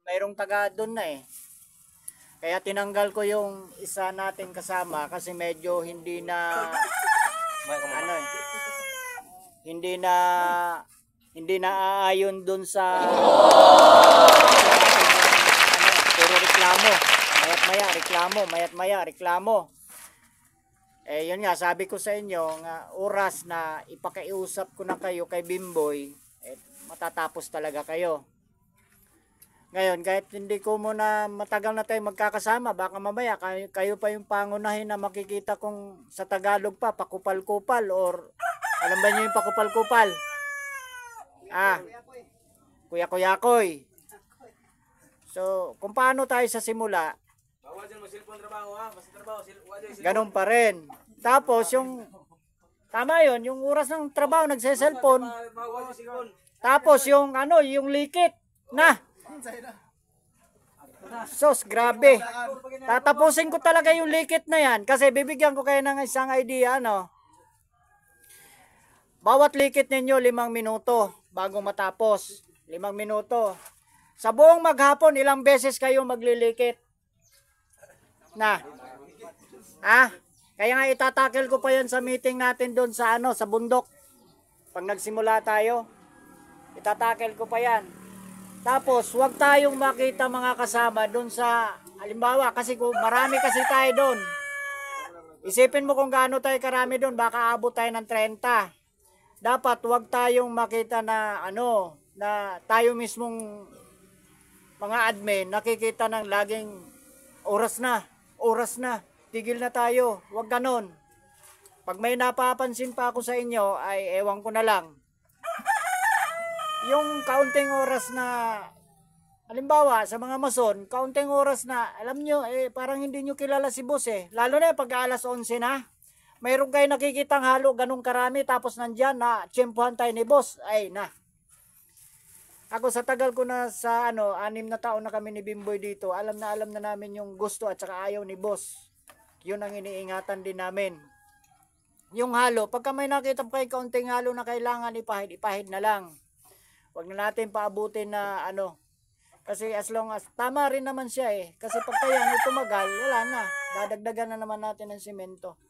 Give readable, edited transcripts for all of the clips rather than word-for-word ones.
mayroong taga doon na eh. Kaya tinanggal ko yung isa nating kasama kasi medyo hindi na ano eh, hindi na aayon doon sa puro reklamo. Mayat maya reklamo. Eh yun nga, sabi ko sa inyo nga oras na ipakiusap ko na kayo kay Bimboy, eh, matatapos talaga kayo. Ngayon, kahit hindi ko muna matagal na tayo magkakasama, baka mamaya kayo pa yung pangunahin na makikita kong sa Tagalog pa, pakupal-kupal, or alam ba nyo yung pakupal-kupal? Kuya-kuyakoy. So, kung paano tayo sa simula, ganun pa rin. Tapos, tama yun, yung oras ng trabaho, nagse-cellphone. Tapos, yung likit, na. Sos, grabe. Tatapusin ko talaga yung likit na yan. Kasi bibigyan ko kayo ng isang idea, Bawat likit ninyo 5 minuto bago matapos. 5 minuto. Sa buong maghapon, ilang beses kayo maglilikit? Na. Kaya nga itatakil ko pa yan sa meeting natin doon sa sa bundok. Pag nagsimula tayo, itatakil ko pa yan. Tapos, huwag tayong makita mga kasama doon sa, halimbawa, kasi kung marami kasi tayo doon. Isipin mo kung gaano tayo karami doon, baka abot tayo ng 30. Dapat huwag tayong makita na na tayo mismong mga admin nakikita ng laging oras na, tigil na tayo. Huwag ganon. Pag may napapansin pa ako sa inyo, ay ewan ko na lang. Yung kaunting oras na, halimbawa sa mga mason, kaunting oras na, alam nyo, parang hindi nyo kilala si boss Lalo na pag alas 11 na, mayroon kayo nakikitang halo ganung karami, tapos nandyan na tsempuhan tayo ni boss. Ay na. Ako sa tagal ko na sa 6 na taon na kami ni Bimboy dito, alam na namin yung gusto at saka ayaw ni boss. Yun ang iniingatan din namin. Yung halo, pagka may nakita pa kayo kaunting halo na kailangan ipahid na lang. Huwag na natin paabutin na kasi as long as, tama rin naman siya Kasi pagka yan tumagal, wala na. Dadagdagan na naman natin ng simento.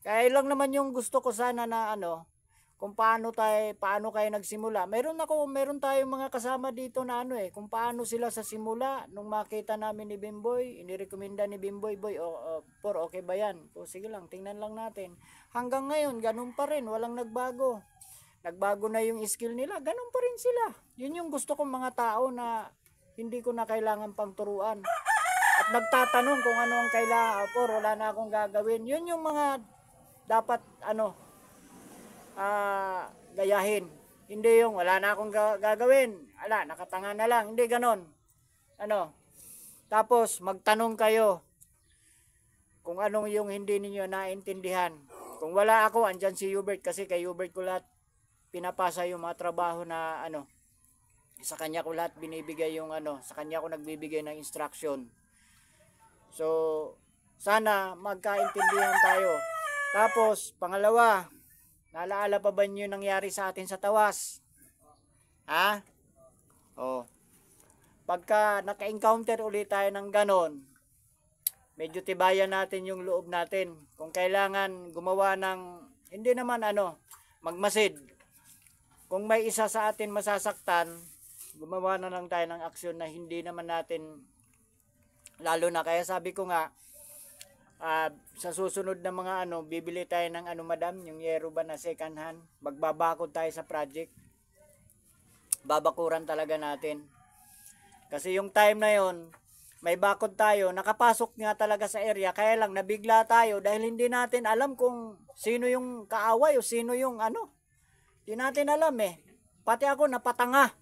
Kaya lang naman yung gusto ko sana na kung paano kayo nagsimula. Meron tayong mga kasama dito na kung paano sila sa simula, nung makita namin ni Bimboy, inirekomenda ni Bimboy, okay ba yan? O sige lang, tingnan lang natin. Hanggang ngayon, ganun pa rin, walang nagbago. Nagbago na yung skill nila, ganun pa rin sila. Yun yung gusto kong mga tao na hindi ko na kailangan pang turuan. At nagtatanong kung ano ang kailangan, wala na akong gagawin. Yun yung mga dapat gayahin. Hindi yung wala na akong gagawin. Nakatanga na lang. Hindi ganon. Tapos magtanong kayo kung anong yung hindi ninyo naintindihan. Kung wala ako, andyan si Hubert, kasi kay Hubert ko lahat pinapasa yung mga trabaho na sa kanya ko lahat binibigay yung sa kanya ko nagbibigay ng instruction. So sana magkaintindihan tayo. Tapos pangalawa, naalaala pa ba niyo nangyari sa atin sa Tawas? Pagka naka-encounter ulit tayo ng ganon, medyo tibayan natin yung loob natin. Kung kailangan gumawa ng, hindi naman magmasid. Kung may isa sa atin masasaktan, gumawa na lang tayo ng aksyon na hindi naman natin, lalo na, kaya sabi ko nga, sa susunod na mga bibili tayo ng madam, yung yero ba na second hand, magbabakod tayo sa project. Babakuran talaga natin. Kasi yung time na yon, may bakod tayo, nakapasok nga talaga sa area, kaya lang nabigla tayo dahil hindi natin alam kung sino yung kaaway o sino yung Hindi natin alam Pati ako napatanga.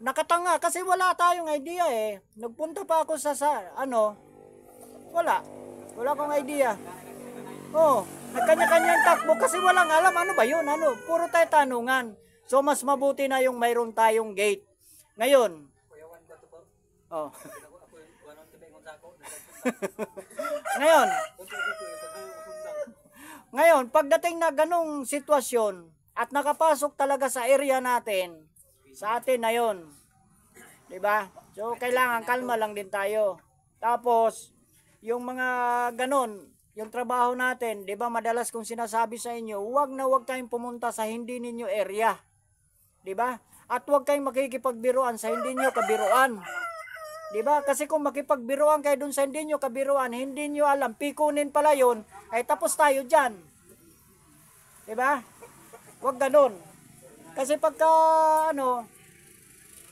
Nakatanga kasi wala tayong idea Nagpunta pa ako sa wala akong idea. Nagkanya-kanyang takbo kasi walang alam ano ba yun, puro tayo tanungan. So mas mabuti na yung mayroon tayong gate. Ngayon, Ngayon, pagdating na ganong sitwasyon at nakapasok talaga sa area natin, sa atin na yon, 'Di ba? So kailangan kalma lang din tayo. Tapos yung mga ganon, yung trabaho natin, 'di ba madalas kong sinasabi sa inyo, huwag na huwag kayong pumunta sa hindi ninyo area. 'Di ba? At huwag kayong makikipagbiruan sa hindi niyo kabiruan. 'Di ba? Kasi kung makipagbiruan kayo dun sa hindi niyo kabiruan, hindi niyo alam, pikunin pala 'yon, ay tapos tayo diyan. 'Di ba? Huwag ganon. Kasi pagka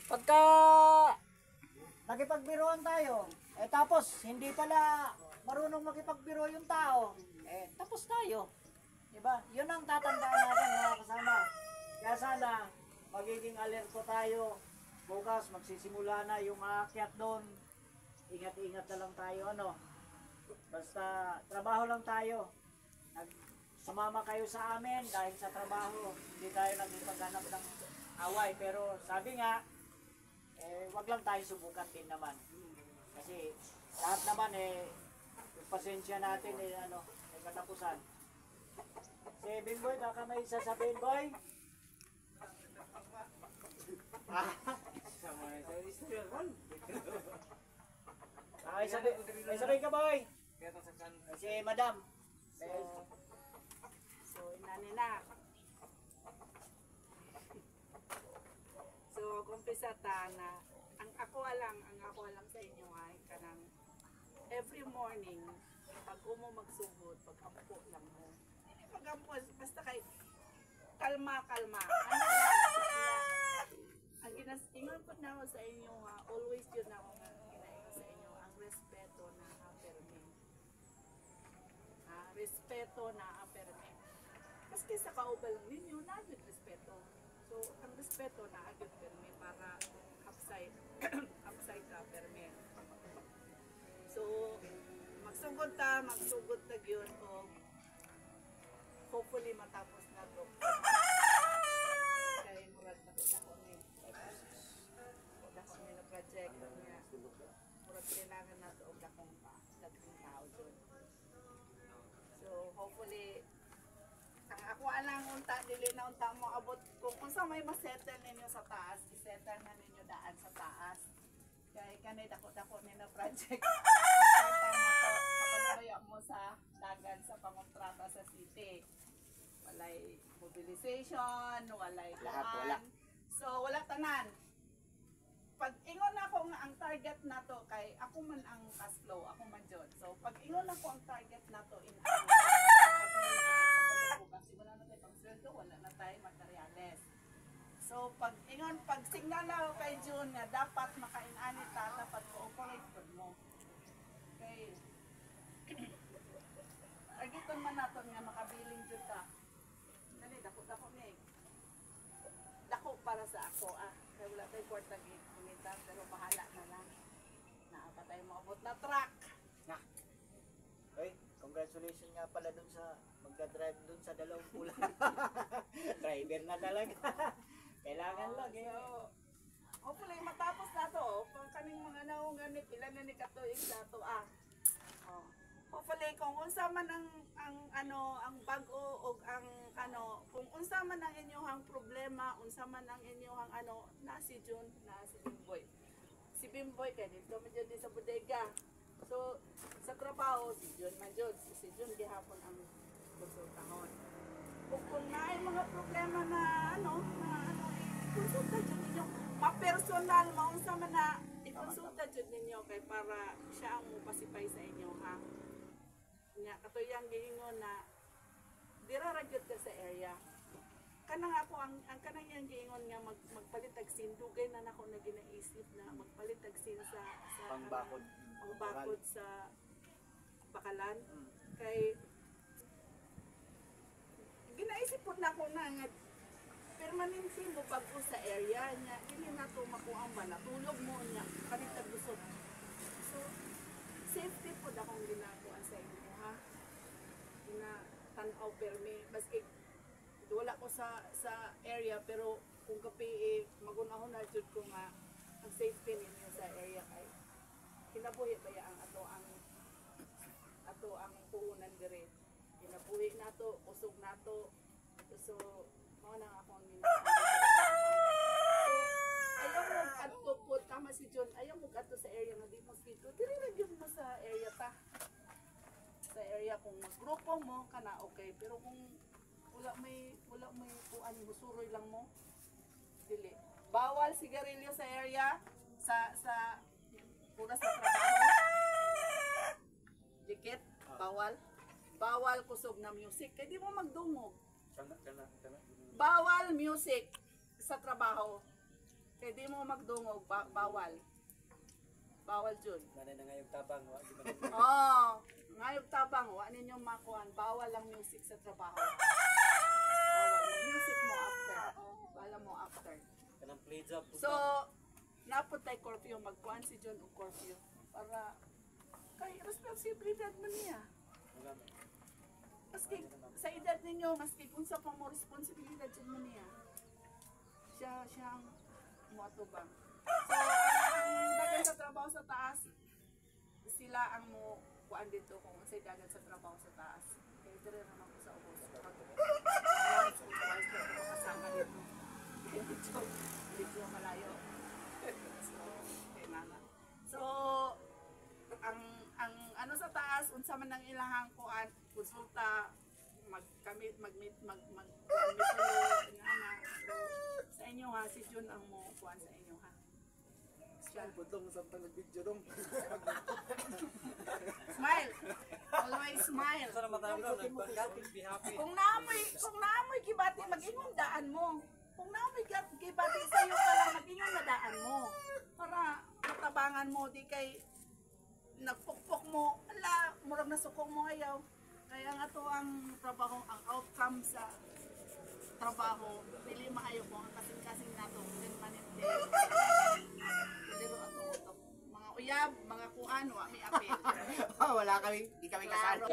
pagka nakipagbiruan tayo, tapos hindi pala marunong makipagbiro yung tao, tapos tayo. 'Di ba? 'Yun ang tatandaan natin mga kasama. Kaya sana magiging alerto tayo. Bukas magsisimula na yung aakyat doon. Ingat-ingat na lang tayo Basta trabaho lang tayo. Sumama kayo sa amin dahil sa trabaho. Hindi tayo nagpaghanap ng away. Pero sabi nga, wag lang tayo subukan din naman. Kasi lahat naman yung pasensya natin may katapusan. Si Bimboy, baka may sasabihin, boy? May sabihin ka, boy? Si madam. So, inanina. So, kumpisa ta na ang ako alang sa inyo ay kanang every morning pag umo magsugod, pag ampo lang mo. Pag ampo, basta kay kalma. Ang ingon ko na ako sa inyo always yun ako nga ginaingon sa inyo, ang respeto na aperme. Respeto na aperme. Maski sa kaubal ninyo, naging respeto. So, ang respeto na agad perme para upside ka perme. So, magsugod ta yun o hopefully matapos na to. Kaya murag ako ni na project niya. Murag kailangan na to og dakong tao dun. So, hopefully ang ako alang unta dili na unta mo abot kung unsa may ma-settle ninyo sa taas, i-settle na ninyo daan sa taas. Kay kanay dako-dako ni na project. Settle na to kapalaya mo sa dagan sa pangontrata sa city. Walay mobilization, walay Lahat wala. So wala tanan. Pag ingon ako nga ang target nato kay ako man ang cash flow, ako man jud. So pag ingon ako ang target nato in kasi wala na tayo pang-sweldo, wala na tayo materyales. So pag signal ako kay June nga dapat makainani ta, dapat cooperate pud mo. Okay. Targeton man naton nga makabiling jud ta. Dali dako ni. Dako para sa ako kay wala tayo kwarta gimitan pero bahala na lang. Naa pa tayo maabot na truck. Oy, congratulations nga pala dun sa magka-drive dun sa dalawang pula. Driver na talaga. Kailangan lang Hopefully matapos na to. Kung kaning mga naunganit, ilan na ni katuig na to Hopefully kung unsa man ang bag-o o kung unsa man ang inyong problema, unsa man ang inyong na si Bimboy. Si Bimboy kay dito man jud sa bodega. So sa trabaho si Jun man jud, si Jun gihapon ang konsultahon. Kung naay mga problema na konsulta jud ninyo, ma-personal maunsa man na ikonsulta jud ninyo kay para siya ang mupasipay sa inyo Nya katuyang giingon na dira ra jud ka sa area. Kanang ako ang kanang yang giingon nga magpalit og sin, dugay na nako na ginaisip na magpalit og sin sa pangbakod sa Bakalan. Kay ginaisip po na ko na nga permanente mo bago sa area niya, hindi na ito makuhaan ba, natulog mo niya, kanitag lusot. So, safety po na akong ginagawa sa inyo, na tanaw permi, baski wala ko sa area, pero kung kapi, magunahon na jud ko nga, ang safety ninyo sa area kay kinabuhi ba ang ato ang puhunan dire. Kinabuhi nato, usog nato. So, mga nang akong minsan. So, ayaw mo adto po tama kung maggrupo mo kana okay, pero kung wala may kuan gusuroy lang mo dili. Bawal sigarilyo sa area sa pura sa trabaho. Dikit, bawal. Bawal kusog na music kay di mo magdungog. Bawal music sa trabaho. Kay di mo magdungog, bawal. Bawal jud. Manay na ngayong tabang, wa di man. Oh, ngayog tabang wa ninyo makuan. Bawal ang music sa trabaho. Bawal ang music mo after. Bala mo after. Kanang play job. So, napod tay curfew magkuan si John og curfew para kay responsibilidad man niya. Maski sa edad ninyo, maski kung sa pang mo responsibilidad jud man niya. Siyang moatubang. So, ang dagan sa trabaho sa taas, sila ang mo kuan dito kung sa dagan sa trabaho sa taas. Kaya dire naman ko sa ubos. Once or twice na ako kasama dito. Medyo malayo. So, kailangan. So, ang ano sa taas, unsa man ang ilahang kuan, konsulta, magkamit, mag-meet, sa inyo ha, si Jun ang mo kuan sa inyo ha. Putong samtang nag-video dong. Smile! Always smile! Sa naman tayo nagbagat, be happy. Kung naamoy kibati, mag-ingon daan mo. Kung naamoy kibati sa'yo ka lang, mag-ingon na daan mo. Para matabangan mo, di kay nagpukpok mo, ala, murag nasukong mo ayaw. Kaya nga to ang trabaho, ang outcome sa trabaho, dili maayo ko ang kasing-kasing nato, din maninte. Pero ato mga uyab, mga kuan, wa may apil. Wala kami, di kami kasal.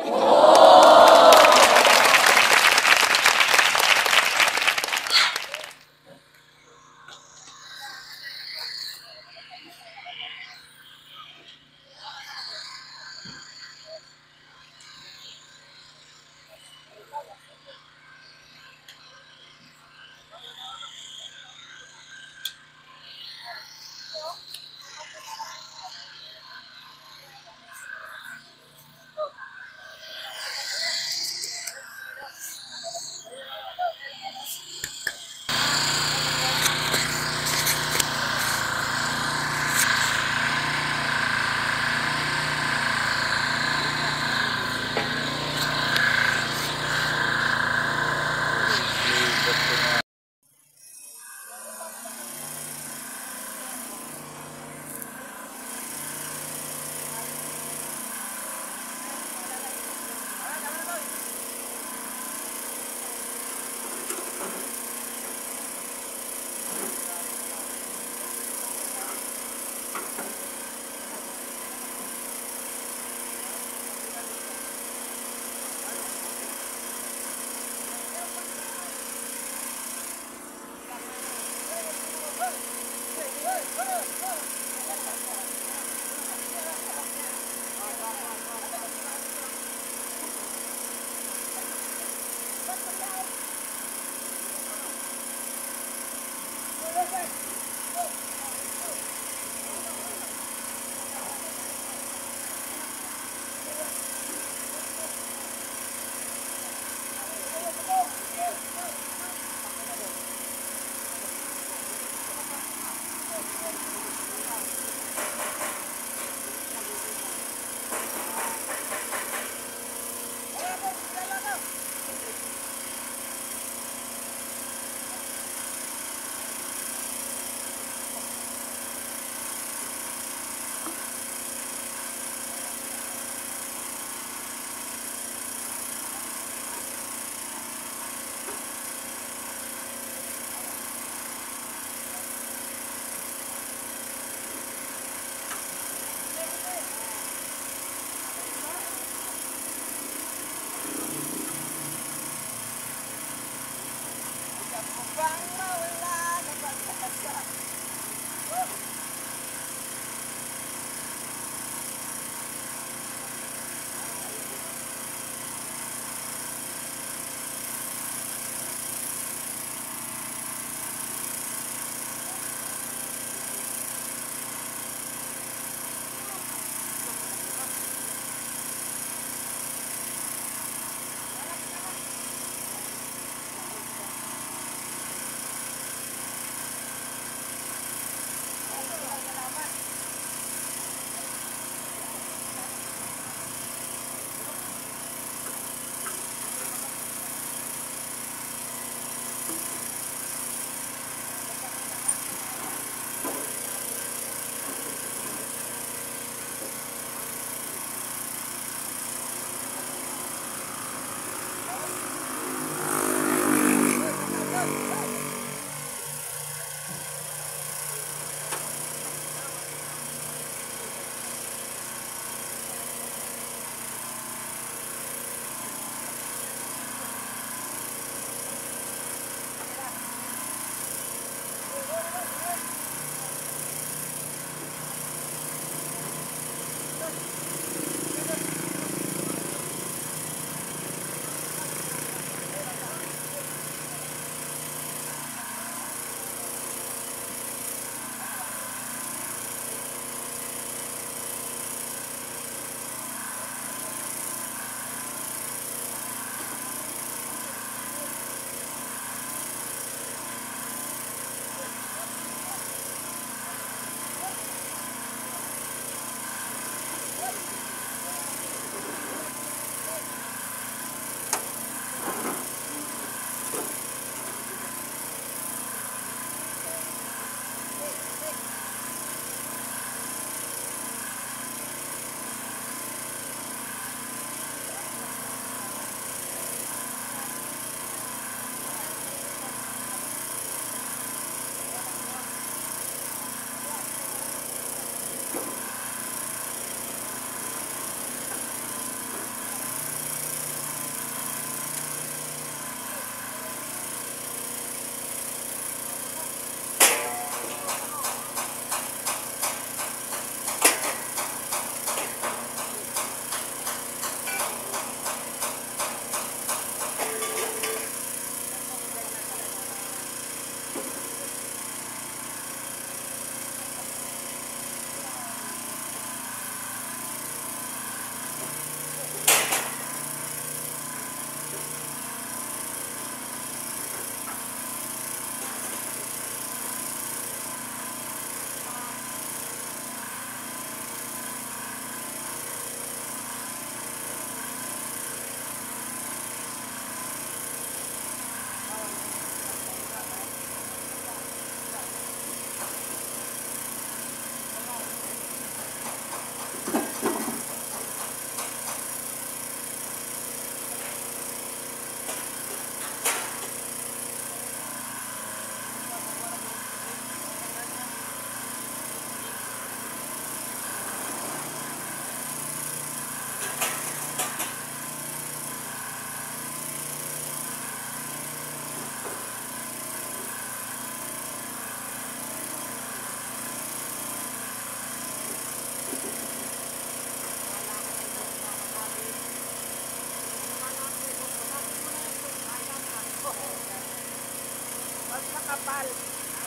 Mas makapal.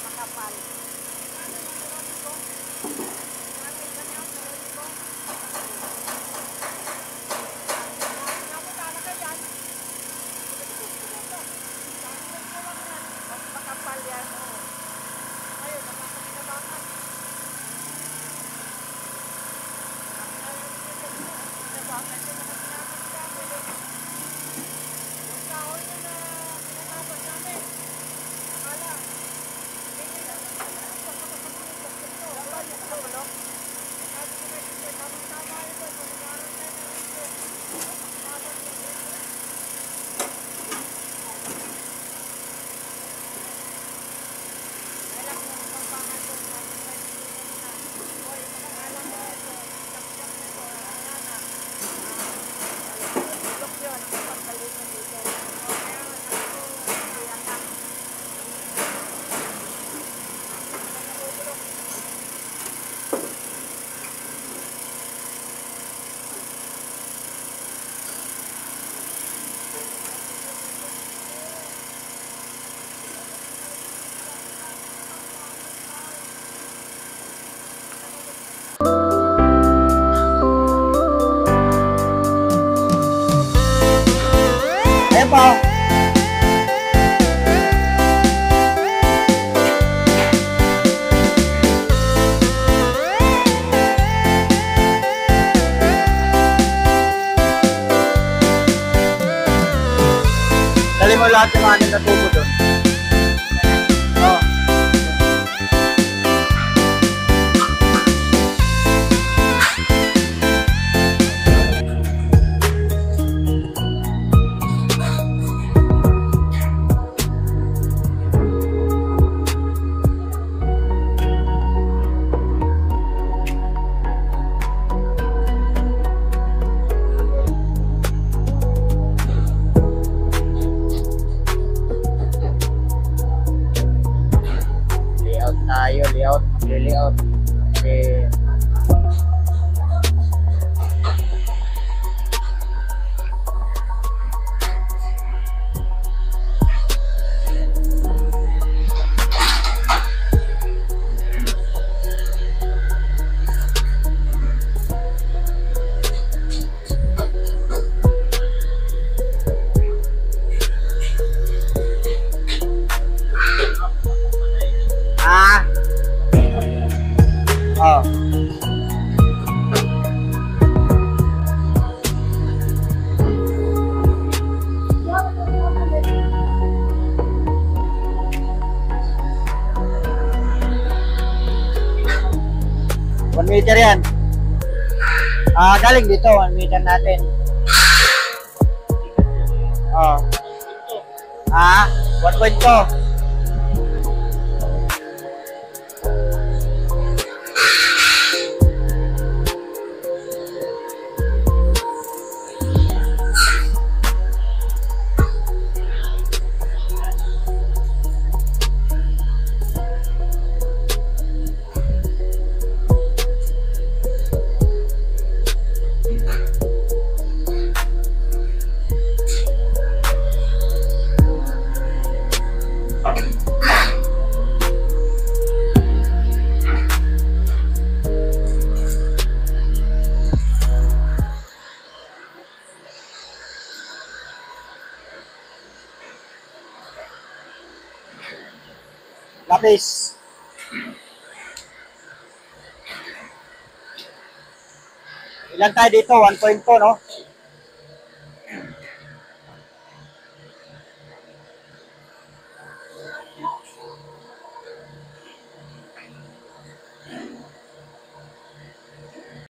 Makapal. Mas makapal yan. Ayun, napapakinabangan. Kinabangan ko naman namin kami. Yung kahoy na pinatapos namin. Akala. Hindi lang. Dapat yung kabalo. Sabi ko kayo dito, tamang-tama ito. Pag-aaral tayo na ito. Tapos yung ito. Alam mo, ang pangalan ko, hoy, pangalan mo ito. Tapos ito, ayan na. Tulok yun. Pagkalitan dito. Kaya, ayan na. Ayan po. Dali mo lahat yung anin na tubo doon. Oh. Layout tayo, layout. Kasi oh. One meter yan. Galing dito, 1 meter natin. Oh. 1.2. base. Ilan tayo dito? 1.2, no?